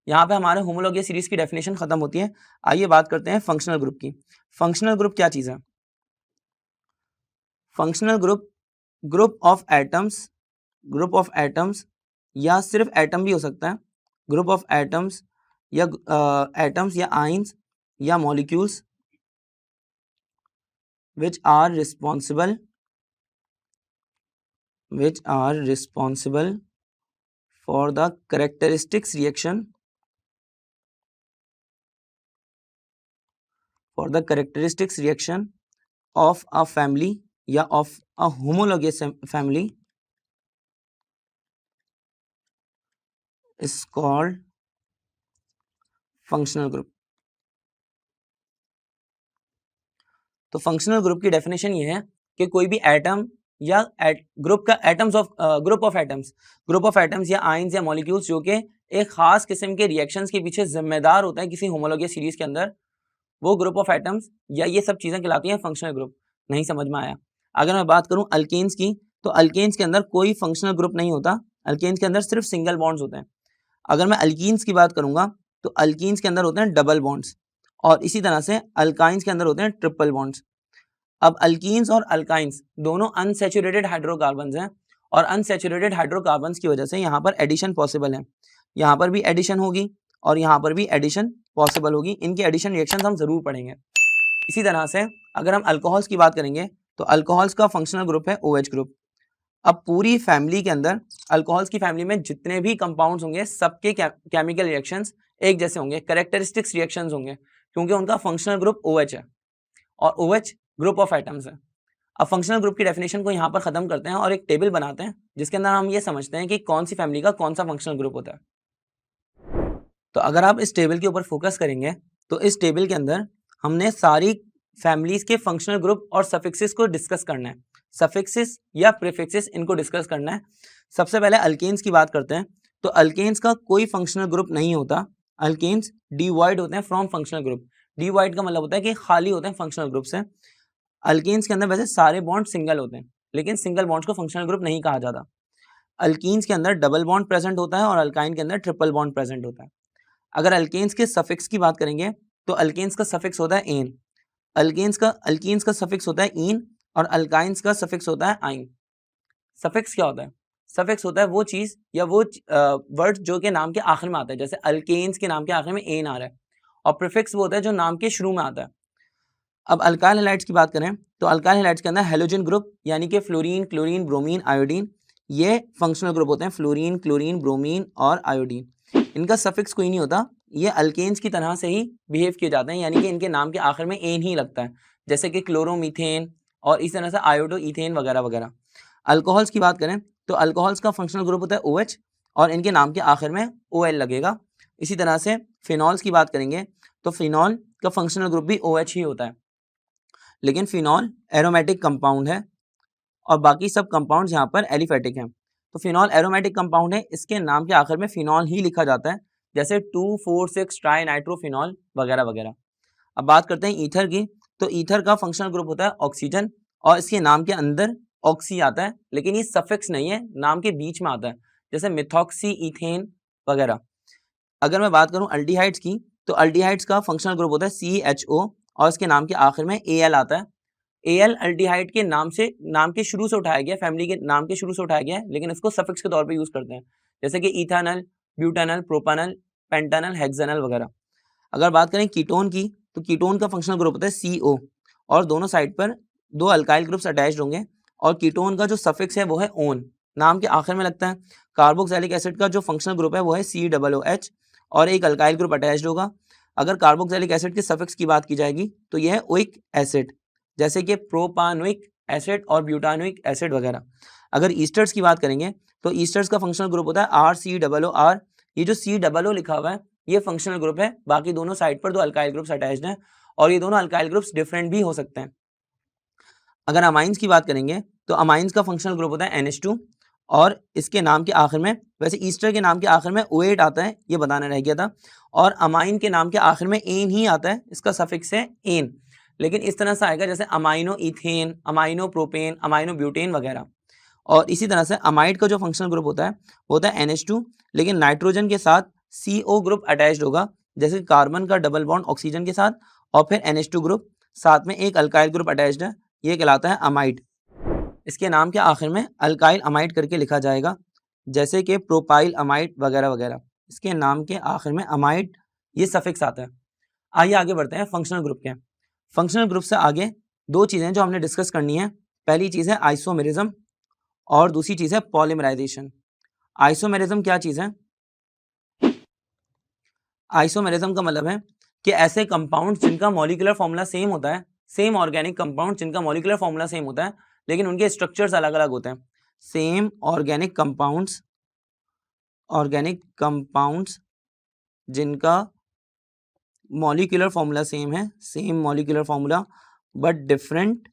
यहाँ पे हमारे होमोलॉगियस सीरीज की डेफिनेशन खत्म होती है। आइए बात करते हैं फंक्शनल ग्रुप की। फंक्शनल ग्रुप क्या चीज़ है? Functional group group of atoms या सिर्फ एटम भी हो सकता है, ग्रुप ऑफ एटम्स या आइंस या molecules which are responsible which are responsible for the characteristics reaction of a family या of a homologous family is called functional group. तो फंक्शनल ग्रुप की डेफिनेशन ये है कि कोई भी एटम या ग्रुप ऑफ एटम्स या आयंस या मॉलिक्यूल्स जो कि एक खास किस्म के रिएक्शंस के पीछे जिम्मेदार होता है किसी होमोलॉगस सीरीज के अंदर, वो ग्रुप ऑफ एटम्स या ये सब चीजें कहलाती हैं फंक्शनल ग्रुप। नहीं समझ में आया? अगर मैं बात करूं अल्केन्स की, तो अल्केन्स के अंदर कोई फंक्शनल ग्रुप नहीं होता, अल्केन्स के अंदर सिर्फ सिंगल बॉन्ड्स होते हैं। अगर मैं अल्कीन्स की बात करूंगा तो अल्कीन्स के अंदर होते हैं डबल बॉन्ड्स, और इसी तरह से अल्काइंस के अंदर होते हैं ट्रिपल बॉन्ड्स। अब अल्कीन्स और अल्काइंस दोनों अनसैचुरेटेड हाइड्रोकार्बन्स हैं, और अनसैचुरेटेड हाइड्रोकार्बन्स की वजह से यहाँ पर एडिशन पॉसिबल है। यहाँ पर भी एडिशन होगी और यहाँ पर भी एडिशन पॉसिबल होगी। इनके एडिशन रिएक्शंस हम जरूर पढ़ेंगे। इसी तरह से अगर हम अल्कोहल्स की बात करेंगे तो अल्कोहल्स का फंक्शनल ग्रुप है OH ग्रुप। अब पूरी फैमिली के अंदर अल्कोहल्स की फैमिली में जितने भी कंपाउंड्स होंगे सबके केमिकल रिएक्शंस एक जैसे होंगे, कैरेक्टरिस्टिक्स रिएक्शंस होंगे, क्योंकि उनका फंक्शनल ग्रुप OH है और OH ग्रुप ऑफ एटम्स है। अब फंक्शनल ग्रुप की डेफिनेशन को यहाँ पर खत्म करते हैं और एक टेबल बनाते हैं जिसके अंदर हम ये समझते हैं कि कौन सी फैमिली का कौन सा फंक्शनल ग्रुप होता है। तो अगर आप इस टेबल के ऊपर फोकस करेंगे तो इस टेबल के अंदर हमने सारी फैमिलीज के फंक्शनल ग्रुप और सफिक्सेस को डिस्कस करना है, सफिक्सेस या प्रीफिक्सेस इनको डिस्कस करना है। सबसे पहले अल्केन्स की बात करते हैं। तो अल्केन्स का कोई फंक्शनल ग्रुप नहीं होता, अल्केन्स डिवाइड होते हैं फ्रॉम फंक्शनल ग्रुप। डिवाइड का मतलब होता है कि खाली होते हैं फंक्शनल ग्रुप से। अल्केन्स के अंदर वैसे सारे बॉन्ड सिंगल होते हैं, लेकिन सिंगल बॉन्ड्स को फंक्शनल ग्रुप नहीं कहा जाता। अल्कीन्स के अंदर डबल बॉन्ड प्रेजेंट होता है और अल्काइन के अंदर ट्रिपल बॉन्ड प्रेजेंट होता है। अगर अल्केन्स के सफिक्स की बात करेंगे तो अल्केन्स का सफिक्स होता है एन, अल्कीन्स का सफिक्स होता है इन, और अल्काइंस का सफिक्स होता है आइन। सफिक्स क्या होता है? सफिक्स होता है वो चीज या वो वर्ड जो के नाम के आखिर में आता है। जैसे अल्केन्स के नाम के आखिर में एन आ रहा है, और प्रीफिक्स वो होता है जो नाम के शुरू में आता है। अब अल्काइल हैलाइड्स की बात करें तो अल्काइल हैलाइड्स के अंदर हेलोजन ग्रुप यानी कि फ्लोरीन, क्लोरीन, ब्रोमीन, आयोडीन, ये फंक्शनल ग्रुप होते हैं। फ्लोरीन, क्लोरीन, ब्रोमीन और आयोडीन, इनका सफिक्स कोई नहीं होता, ये अल्केन्स की तरह से ही बिहेव किए जाते हैं, यानी कि इनके नाम के आखिर में एन ही लगता है, जैसे कि क्लोरोमीथेन और इस तरह से आयोडो ईथेन वगैरह वगैरह। अल्कोहल्स की बात करें तो अल्कोहल्स का फंक्शनल ग्रुप होता है OH और इनके नाम के आखिर में OL लगेगा। इसी तरह से फिनॉल्स की बात करेंगे तो फिनॉल का फंक्शनल ग्रुप भी OH ही होता है, लेकिन फिनॉल एरोमेटिक कंपाउंड है और बाकी सब कंपाउंड्स यहाँ पर एलिफेटिक हैं। तो फिनॉल एरोमेटिक कंपाउंड है, इसके नाम के आखिर में फिनॉल ही लिखा जाता है, जैसे 2,4,6 ट्राई नाइट्रोफिनॉल वगैरह वगैरह। अब बात करते हैं ईथर की। तो ईथर का फंक्शनल ग्रुप होता है ऑक्सीजन और इसके नाम के अंदर ऑक्सी आता है, लेकिन ये सफिक्स नहीं है, नाम के बीच में आता है, जैसे मिथॉक्सी, ईथेन वगैरह। अगर मैं बात करूं अल्डिहाइड्स की तो अल्डिहाइड्स का फंक्शनल ग्रुप होता है CHO और इसके नाम के आखिर में Al आता है। Al अल्डिहाइड के नाम के शुरू से उठाया गया, फैमिली के नाम के शुरू से उठाया गया है, लेकिन इसको सफिक्स के तौर पे यूज करते हैं, जैसे कि इथानल, ब्यूटानल, प्रोपानल, पेंटानल, हेक्सानल वगैरह। अगर बात करें कीटोन की तो कीटोन का फंक्शनल ग्रुप होता है CO और दोनों साइड पर दो अल्काइल ग्रुप्स अटैच्ड होंगे और कीटोन का जो सफिक्स है वो है ओन, नाम के आखिर में लगता है। कार्बोक्सिलिक एसिड का जो फंक्शनल ग्रुप है वो है COOH और एक अल्काइल ग्रुप अटैच्ड होगा। अगर कार्बोक्सिलिक एसिड के सफिक्स की बात की जाएगी तो यह है ओइक एसिड, जैसे कि प्रोपानोइक एसिड और ब्यूटानोइक एसिड वगैरह। अगर ईस्टर्स की बात करेंगे तो ईस्टर्स का फंक्शनल ग्रुप होता है RCOOR। ये जो COO लिखा हुआ है ये फंक्शनल ग्रुप है, बाकी दोनों साइड पर दो अल्काइल ग्रुप्स अटैच्ड हैं और ये दोनों अल्काइल ग्रुप्स डिफरेंट भी हो सकते हैं। अगर अमाइंस की बात करेंगे तो अमाइंस का फंक्शनल ग्रुप होता है NH2 और इसके नाम के आखिर में, वैसे ईस्टर के नाम के आखिर में O8 आता है, ये बताना रह गया था, और अमाइन के नाम के आखिर में एन ही आता है, इसका सफिक्स है एन, लेकिन इस तरह से आएगा जैसे amino ethane, amino propane, amino butane वगैरह। और इसी तरह से अमाइड का जो फंक्शनल ग्रुप होता है NH2, लेकिन नाइट्रोजन के साथ CO ग्रुप अटैच्ड होगा, जैसे कार्बन का डबल बॉन्ड ऑक्सीजन के साथ और फिर NH2 ग्रुप, साथ में एक अल्काइल ग्रुप अटैच्ड है, ये कहलाता है अमाइड। इसके नाम के आखिर में अल्काइल अमाइड करके लिखा जाएगा, जैसे कि प्रोपाइल अमाइड वगैरह वगैरह, इसके नाम के आखिर में अमाइड ये सफिक्स आता है। आइए आगे बढ़ते हैं फंक्शनल ग्रुप के। फंक्शनल ग्रुप से आगे दो चीज़ें जो हमने डिस्कस करनी है, पहली चीज़ है आइसोमेरिज्म और दूसरी चीज है पॉलीमराइजेशन। आइसोमेरिज्म क्या चीज है? आइसोमेरिज्म का मतलब है कि ऐसे कंपाउंड जिनका मॉलिक्यूलर फॉर्मूला सेम होता है, सेम ऑर्गेनिक कंपाउंड जिनका मॉलिक्यूलर फॉर्मूला सेम होता है लेकिन उनके स्ट्रक्चर्स अलग अलग होते हैं। सेम ऑर्गेनिक कंपाउंड्स जिनका मॉलिक्यूलर फॉर्मूला सेम है, same molecular formula but different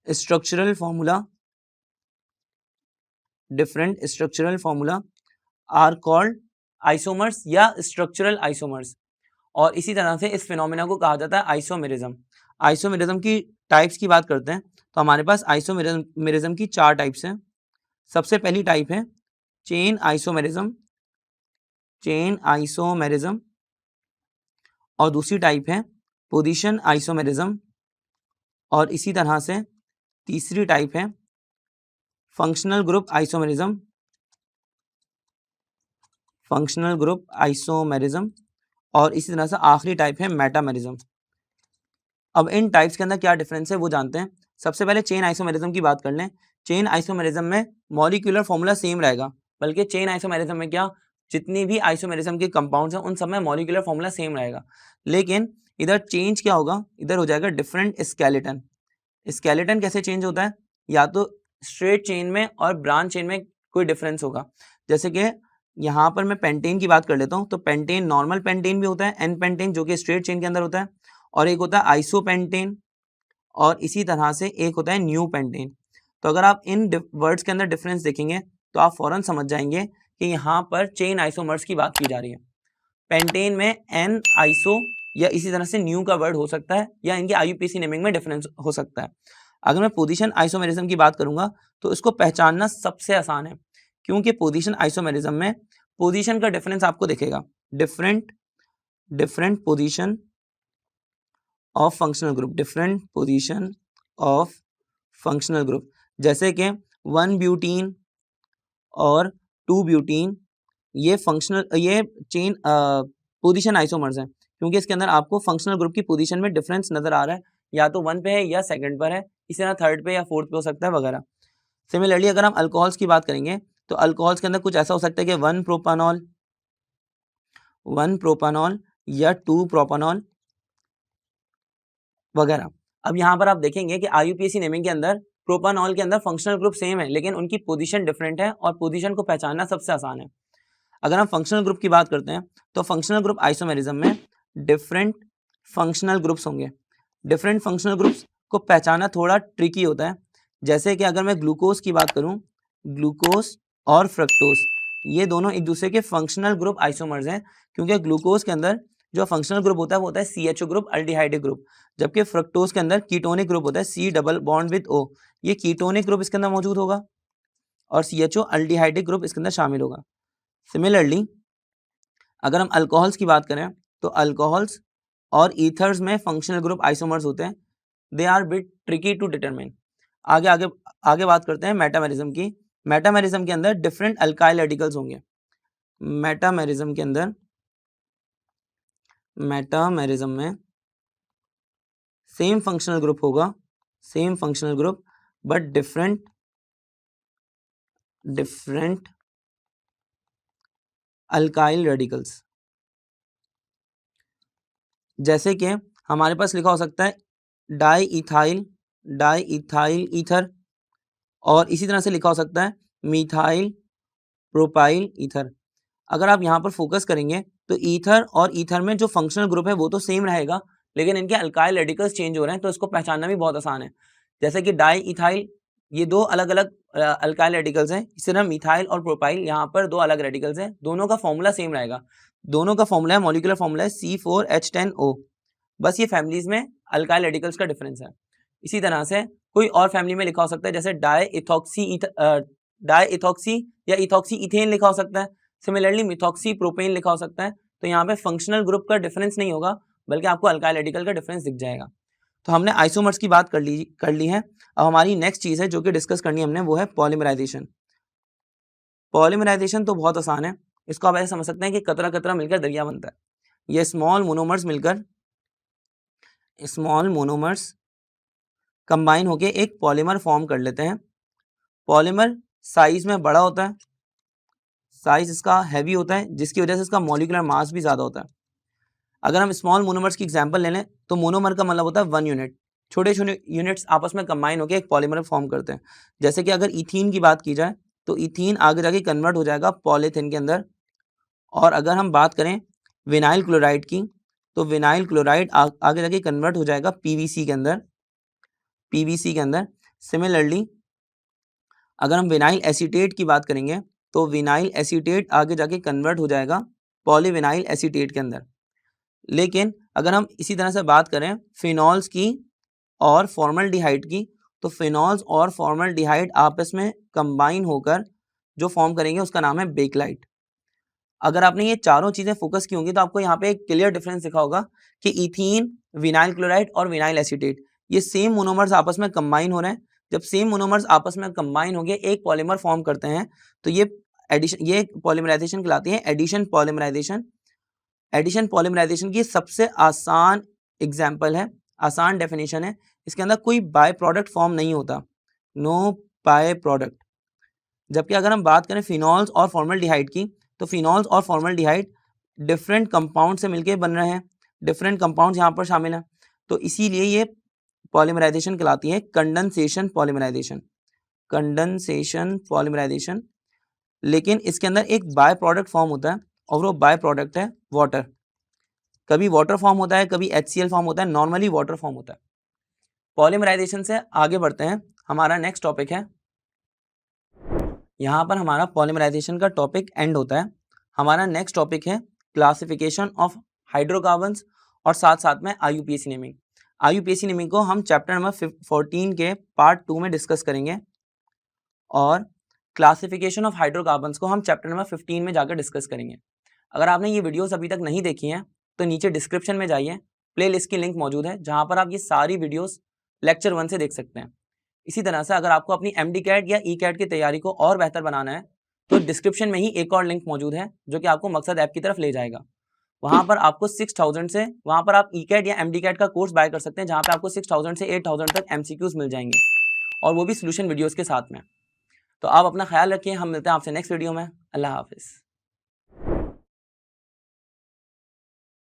structural formula are called isomers या स्ट्रक्चरल आइसोमर्स। और इसी तरह से इस फिनोमेना को कहा जाता है आइसोमेरिज्म। आइसोमेरिज्म की टाइप्स की बात करते हैं तो हमारे पास आइसोमेरिज्म की 4 टाइप्स हैं। सबसे पहली टाइप है चेन आइसोमेरिज्म और दूसरी टाइप है पोजीशन आइसोमेरिज्म और इसी तरह से तीसरी टाइप है फंक्शनल ग्रुप आइसोमेरिज्म और इसी तरह से आखिरी टाइप है मेटामेरिज्म। अब इन टाइप्स के अंदर क्या डिफरेंस है वो जानते हैं। सबसे पहले चेन आइसोमेरिज्म की बात कर लें। चेन आइसोमेरिज्म में मॉलिक्यूलर फॉर्मूला सेम रहेगा, बल्कि चेन आइसोमेरिज्म में क्या, जितनी भी आइसोमेरिज्म के कंपाउंड्स हैं उन सब में मॉलिक्यूलर फॉर्मूला सेम रहेगा, लेकिन इधर चेंज क्या होगा, इधर हो जाएगा डिफरेंट स्केलेटन। स्केलेटन कैसे चेंज होता है? या तो स्ट्रेट चेन में और ब्रांच चेन में कोई डिफरेंस होगा। जैसे कि यहाँ पर मैं पेंटेन की बात कर लेता हूँ तो पेंटेन नॉर्मल पेंटेन भी होता है, एन पेंटेन जो कि स्ट्रेट चेन के अंदर होता है, और एक होता है आइसोपेंटेन और इसी तरह से एक होता है न्यू पेंटेन। तो अगर आप इन वर्ड्स के अंदर डिफरेंस देखेंगे तो आप फौरन समझ जाएंगे कि यहाँ पर चेन आइसोमर्स की बात की जा रही है। पेंटेन में एन आइसो या इसी तरह से न्यू का वर्ड हो सकता है या इनके आईयूपीएसी नेमिंग में डिफरेंस हो सकता है। अगर मैं पोजीशन आइसोमेरिज्म की बात करूंगा तो इसको पहचानना सबसे आसान है, क्योंकि पोजीशन आइसोमेरिज्म में पोजीशन का डिफरेंस आपको दिखेगा, different position of functional group, जैसे कि 1 ब्यूटीन और 2 ब्यूटीन, ये चेन पोजीशन आइसोमर्स हैं, क्योंकि इसके अंदर आपको फंक्शनल ग्रुप की पोजीशन में डिफरेंस नजर आ रहा है, या तो 1 पे है या सेकंड पर है, इसी तरह थर्ड पे या फोर्थ पे हो सकता है वगैरह। सिमिलरली अगर हम अल्कोहल्स की बात करेंगे तो अल्कोहल्स के अंदर कुछ ऐसा हो सकता है कि 1 प्रोपानॉल या 2 प्रोपानॉल वगैरह। अब यहाँ पर आप देखेंगे कि आईयूपीएसी नेमिंग के अंदर प्रोपानॉल के अंदर फंक्शनल ग्रुप सेम है लेकिन उनकी पोजीशन डिफरेंट है और पोजीशन को पहचानना सबसे आसान है। अगर हम फंक्शनल ग्रुप की बात करते हैं तो फंक्शनल ग्रुप आइसोमेरिज्म में डिफरेंट फंक्शनल ग्रुप्स होंगे। डिफरेंट फंक्शनल ग्रुप्स को पहचानना थोड़ा ट्रिकी होता है। जैसे कि अगर मैं ग्लूकोज की बात करूं, ग्लूकोज और फ्रक्टोज ये दोनों एक दूसरे के फंक्शनल ग्रुप आइसोमर्स हैं, क्योंकि ग्लूकोज के अंदर जो फंक्शनल ग्रुप होता है वो होता है CHO ग्रुप अल्डिहाइडिक ग्रुप, जबकि फ्रक्टोज के अंदर कीटोनिक ग्रुप होता है C double bond with O। ये कीटोनिक ग्रुप इसके अंदर मौजूद होगा और CHO अल्डिहाइडिक ग्रुप इसके अंदर शामिल होगा। सिमिलरली अगर हम अल्कोहल्स की बात करें तो अल्कोहल्स और ईथर्स में फंक्शनल ग्रुप आइसोमर्स होते हैं। They are bit tricky to determine. आगे बात करते हैं मेटामेरिज्म की। मेटामेरिज्म के अंदर डिफरेंट अल्काइल रेडिकल्स होंगे। मेटामेरिज्म में same functional group but different alkyl radicals. जैसे कि हमारे पास लिखा हो सकता है डाई इथाइल ईथर, और इसी तरह से लिखा हो सकता है मिथाइल प्रोपाइल ईथर। अगर आप यहाँ पर फोकस करेंगे तो ईथर और ईथर में जो फंक्शनल ग्रुप है वो तो सेम रहेगा, लेकिन इनके अल्काइल रेडिकल्स चेंज हो रहे हैं, तो इसको पहचानना भी बहुत आसान है। जैसे कि डाई इथाइल ये दो अलग अलग अल्काइल रेडिकल्स हैं, इसी तरह मिथाइल और प्रोपाइल यहाँ पर दो अलग रेडिकल्स हैं, दोनों का फॉर्मूला सेम रहेगा। दोनों का फॉर्मूला है, मॉलिक्यूलर फॉर्मूला है C4H10O, बस ये फैमिलीज में अल्काइल रेडिकल्स का डिफरेंस है। इसी तरह से कोई और फैमिली में लिखा हो सकता है, जैसे डाई इथॉक्सी या इथॉक्सी इथेन लिखा हो सकता है। सिमिलरली मिथॉक्सी प्रोपेन लिखा हो सकता है। तो यहाँ पे फंक्शनल ग्रुप का डिफरेंस नहीं होगा, बल्कि आपको अल्काइल रेडिकल का डिफरेंस दिख जाएगा। तो हमने आइसोमर्स की बात कर ली है। अब हमारी नेक्स्ट चीज है जो कि डिस्कस करनी है हमने, वो है पॉलीमराइजेशन। पॉलीमराइजेशन तो बहुत आसान है, इसको आप ऐसे समझ सकते हैं कि कतरा कतरा मिलकर दरिया बनता है। ये स्मॉल मोनोमर्स कंबाइन होके एक पॉलीमर फॉर्म कर लेते हैं। पॉलीमर साइज में बड़ा होता है, साइज इसका हैवी होता है, जिसकी वजह से इसका मॉलिक्यूलर मास भी ज़्यादा होता है। अगर हम स्मॉल मोनोमर्स की एग्जांपल ले लें तो मोनोमर का मतलब होता है 1 यूनिट। छोटे छोटे यूनिट्स आपस में कंबाइन होकर एक पॉलीमर फॉर्म करते हैं। जैसे कि अगर इथीन की बात की जाए तो इथीन आगे जाके कन्वर्ट हो जाएगा पॉलीथीन के अंदर। और अगर हम बात करें विनाइल क्लोराइड की तो विनाइल क्लोराइड आगे जाके कन्वर्ट हो जाएगा पीवीसी के अंदर, पीवीसी के अंदर। सिमिलरली अगर हम विनाइल एसीटेट की बात करेंगे तो विनाइल एसीटेट आगे जाके कन्वर्ट हो जाएगा पॉलीविनाइल एसीटेट के अंदर। लेकिन अगर हम इसी तरह से बात करें फिनॉल्स की और फॉर्मल्डिहाइड की तो फिनॉल्स और फॉर्मल्डिहाइड आपस में कंबाइन होकर जो फॉर्म करेंगे उसका नाम है बेकलाइट। अगर आपने ये चारों चीजें फोकस की होंगी तो आपको यहाँ पे एक क्लियर डिफरेंस दिखा होगा कि इथीन, विनाइल क्लोराइड और विनाइल एसीटेट ये सेम मोनोमर्स आपस में कंबाइन हो रहे हैं। जब सेम मोनोमर्स आपस में कंबाइन हो गए एक पॉलीमर फॉर्म करते हैं तो ये पॉलीमराइजेशन कहलाती है एडिशन पॉलीमराइजेशन। एडिशन पॉलीमराइजेशन की सबसे आसान एग्जाम्पल है, आसान डेफिनेशन है। इसके अंदर कोई बाय प्रोडक्ट फॉर्म नहीं होता, नो बाय प्रोडक्ट। जबकि अगर हम बात करें फिनॉल्स और फॉर्मल्डिहाइड की तो फिनॉल्स और फॉर्मल्डिहाइड डिफरेंट कंपाउंड से मिलकर बन रहे हैं, डिफरेंट कंपाउंड्स यहाँ पर शामिल हैं। तो इसीलिए ये पॉलीमराइजेशन कहलाती है कंडेंसेशन पॉलीमराइजेशन, कंडेंसेशन पॉलीमराइजेशन। लेकिन इसके अंदर एक बाय प्रोडक्ट फॉर्म होता है और वो बाय प्रोडक्ट है वाटर। कभी वाटर फॉर्म होता है, कभी HCl फॉर्म होता है, नॉर्मली वाटर फॉर्म होता है। पॉलीमराइजेशन से आगे बढ़ते हैं, हमारा नेक्स्ट टॉपिक है, यहाँ पर हमारा पॉलीमराइजेशन का टॉपिक एंड होता है। हमारा नेक्स्ट टॉपिक है क्लासिफिकेशन ऑफ हाइड्रोकार्बन्स और साथ साथ में IUPAC नेमिंग। IUPAC नेमिंग को हम चैप्टर नंबर 14 के पार्ट 2 में डिस्कस करेंगे और क्लासिफिकेशन ऑफ हाइड्रोकार्बन्स को हम चैप्टर नंबर 15 में जाकर डिस्कस करेंगे। अगर आपने ये वीडियोस अभी तक नहीं देखी हैं तो नीचे डिस्क्रिप्शन में जाइए, प्लेलिस्ट की लिंक मौजूद है जहाँ पर आप ये सारी वीडियोस लेक्चर 1 से देख सकते हैं। इसी तरह से अगर आपको अपनी MD कैट या ECAT की तैयारी को और बेहतर बनाना है तो डिस्क्रिप्शन में ही एक और लिंक मौजूद है जो कि आपको मकसद ऐप की तरफ ले जाएगा। वहाँ पर आपको 6000 से वहाँ पर आप ECAT या MD कैट का कोर्स बाय कर सकते हैं जहाँ पे आपको 6000 से 8000 तक MCQs मिल जाएंगे और वो भी सोल्यूशन वीडियोस के साथ में। तो आप अपना ख्याल रखिए, हम मिलते हैं आपसे नेक्स्ट वीडियो में। अल्लाह हाफिज़।